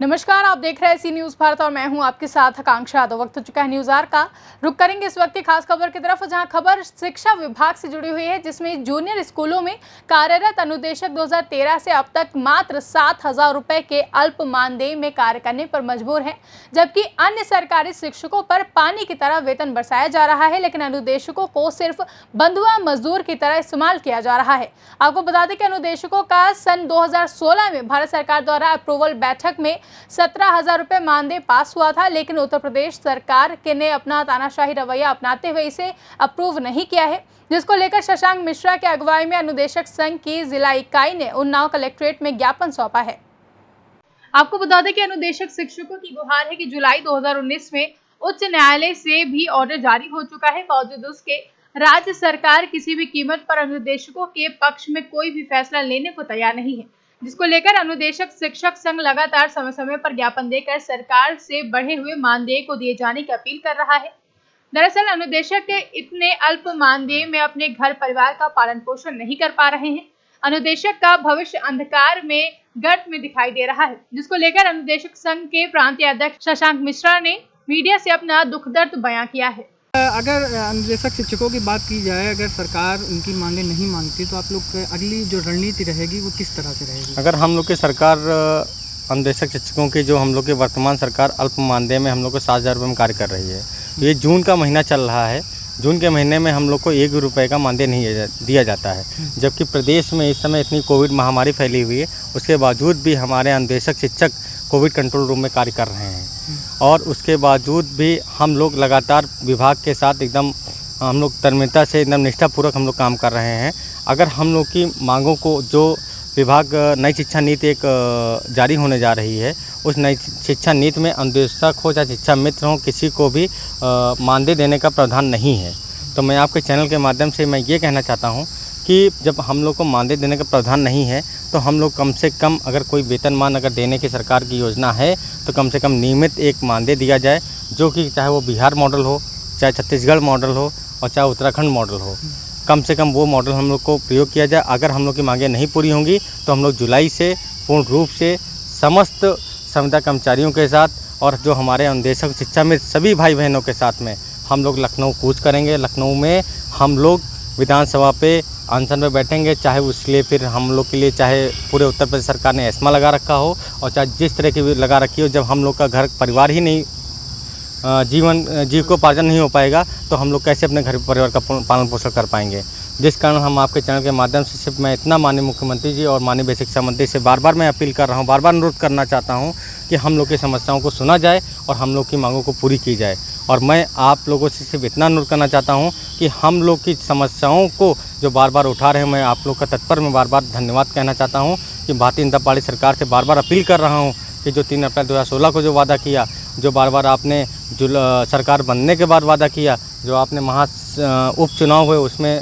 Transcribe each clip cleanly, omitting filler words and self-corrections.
नमस्कार, आप देख रहे हैं सी न्यूज़ भारत और मैं हूं आपके साथ आकांक्षा यादव। वक्त हो चुका है न्यूज़ आर का। रुक करेंगे इस वक्त की खास खबर की तरफ, जहां खबर शिक्षा विभाग से जुड़ी हुई है, जिसमें जूनियर स्कूलों में कार्यरत अनुदेशक 2013 से अब तक मात्र 7,000 रुपए के अल्प मानदेय में कार्य करने पर मजबूर हैं, जबकि अन्य सरकारी शिक्षकों पर पानी की तरह वेतन बरसाया जा रहा है, लेकिन अनुदेशकों को सिर्फ बंधुआ मजदूर की तरह इस्तेमाल किया जा रहा है। आपको बता दें कि अनुदेशकों का सन 2016 में भारत सरकार द्वारा अप्रूवल बैठक में 17,000 रुपए मानदेय पास हुआ था, लेकिन उत्तर प्रदेश सरकार के ने अपना तानाशाही रवैया अपनाते हुए इसे अप्रूव नहीं किया है, जिसको लेकर शशांक मिश्रा की अगुवाई में अनुदेशक संघ की जिला इकाई ने उन्नाव कलेक्ट्रेट में ज्ञापन सौंपा है। आपको बता दें कि अनुदेशक शिक्षकों की गुहार है कि जुलाई 2019 में उच्च न्यायालय से भी ऑर्डर जारी हो चुका है, बावजूद उसके राज्य सरकार किसी भी कीमत पर अनुदेशकों के पक्ष में कोई भी फैसला लेने को तैयार नहीं है, जिसको लेकर अनुदेशक शिक्षक संघ लगातार समय समय पर ज्ञापन देकर सरकार से बढ़े हुए मानदेय को दिए जाने की अपील कर रहा है। दरअसल अनुदेशक के इतने अल्प मानदेय में अपने घर परिवार का पालन पोषण नहीं कर पा रहे हैं। अनुदेशक का भविष्य अंधकार में गर्त में दिखाई दे रहा है, जिसको लेकर अनुदेशक संघ के प्रांतीय अध्यक्ष शशांक मिश्रा ने मीडिया से अपना दुख दर्द बयां किया है। अगर अनुदेशक शिक्षकों की बात की जाए, अगर सरकार उनकी मांगे नहीं मानती तो आप लोग अगली जो रणनीति रहेगी वो किस तरह से रहेगी? अगर हम लोग की सरकार अनुदेशक शिक्षकों की जो हम लोग की वर्तमान सरकार अल्प मानदेय में हम लोग को 7,000 रुपये में कार्य कर रही है, ये जून का महीना चल रहा है। जून के महीने में हम लोग को 1 रुपये का मानदेय नहीं दिया जाता है, जबकि प्रदेश में इस समय इतनी कोविड महामारी फैली हुई है, उसके बावजूद भी हमारे अनुदेशक शिक्षक कोविड कंट्रोल रूम में कार्य कर रहे हैं। और उसके बावजूद भी हम लोग लगातार विभाग के साथ एकदम हम लोग तन्मयता से एकदम निष्ठापूर्वक हम लोग काम कर रहे हैं। अगर हम लोग की मांगों को जो विभाग नई शिक्षा नीति एक जारी होने जा रही है, उस नई शिक्षा नीति में अनुदेशक हो चाहे शिक्षा मित्र हो, किसी को भी मानदेय देने का प्रावधान नहीं है। तो मैं आपके चैनल के माध्यम से मैं ये कहना चाहता हूँ कि जब हम लोग को मानदेय देने का प्रावधान नहीं है, तो हम लोग कम से कम अगर कोई वेतनमान अगर देने की सरकार की योजना है, तो कम से कम नियमित एक मानदेय दिया जाए, जो कि चाहे वो बिहार मॉडल हो, चाहे छत्तीसगढ़ मॉडल हो और चाहे उत्तराखंड मॉडल हो, कम से कम वो मॉडल हम लोग को प्रयोग किया जाए। अगर हम लोग की मांगें नहीं पूरी होंगी तो हम लोग जुलाई से पूर्ण रूप से समस्त संविदा कर्मचारियों के साथ और जो हमारे अनुदेशक शिक्षा में सभी भाई बहनों के साथ में हम लोग लखनऊ कूच करेंगे। लखनऊ में हम लोग विधानसभा पे अनशन पे बैठेंगे, चाहे उसके फिर हम लोग के लिए चाहे पूरे उत्तर प्रदेश सरकार ने एस्मा लगा रखा हो और चाहे जिस तरह की भी लगा रखी हो। जब हम लोग का घर परिवार ही नहीं जीविकोपार्जन नहीं हो पाएगा, तो हम लोग कैसे अपने घर परिवार का पालन पोषण कर पाएंगे। जिस कारण हम आपके चैनल के माध्यम से सिर्फ मैं इतना माननीय मुख्यमंत्री जी और माननीय बेसिक शिक्षा मंत्री से बार बार मैं अपील कर रहा हूँ, बार बार अनुरोध करना चाहता हूँ कि हम लोग की समस्याओं को सुना जाए और हम लोग की मांगों को पूरी की जाए। और मैं आप लोगों से सिर्फ इतना अनुरोध करना चाहता हूँ कि हम लोग की समस्याओं को जो बार बार उठा रहे हैं, मैं आप लोग का तत्पर में बार बार धन्यवाद कहना चाहता हूँ कि भारतीय जनता पार्टी सरकार से बार बार अपील कर रहा हूँ कि जो 3 अप्रैल 2016 को जो वादा किया, जो बार बार आपने सरकार बनने के बाद वादा किया, जो आपने उपचुनाव हुए उसमें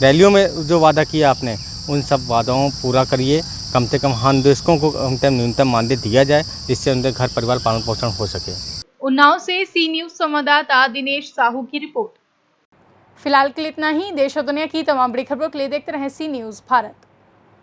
रैलियों में जो वादा किया आपने, उन सब वादाओं पूरा करिए। कम से कम अनुदेशकों को न्यूनतम मानदेय दिया जाए, जिससे उनके घर परिवार पालन पोषण हो सके। उन्नाव से सी न्यूज़ संवाददाता दिनेश साहू की रिपोर्ट। फिलहाल के लिए इतना ही। देश और दुनिया की तमाम बड़ी खबरों के लिए देखते रहें सी न्यूज़ भारत।